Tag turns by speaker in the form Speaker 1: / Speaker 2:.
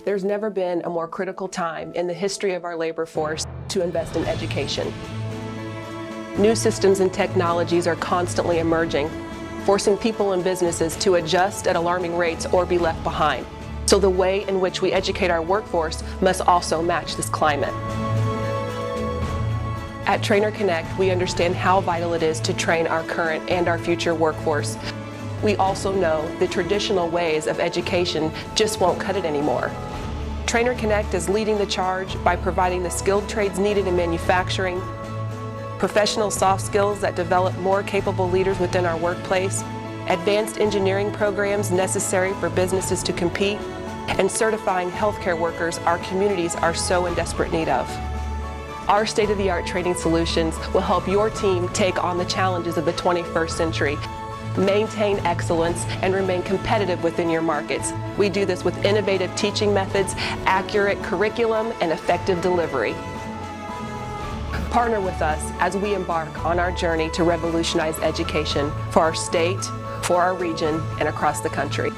Speaker 1: There's never been a more critical time in the history of our labor force to invest in education. New systems and technologies are constantly emerging, forcing people and businesses to adjust at alarming rates or be left behind. So the way in which we educate our workforce must also match this climate. At TrainerConnect, we understand how vital it is to train our current and our future workforce. We also know the traditional ways of education just won't cut it anymore. TrainerConnect is leading the charge by providing the skilled trades needed in manufacturing, professional soft skills that develop more capable leaders within our workplace, advanced engineering programs necessary for businesses to compete, and certifying healthcare workers our communities are so in desperate need of. Our state-of-the-art training solutions will help your team take on the challenges of the 21st century, maintain excellence, and remain competitive within your markets. We do this with innovative teaching methods, accurate curriculum, and effective delivery. Partner with us as we embark on our journey to revolutionize education for our state, for our region, and across the country.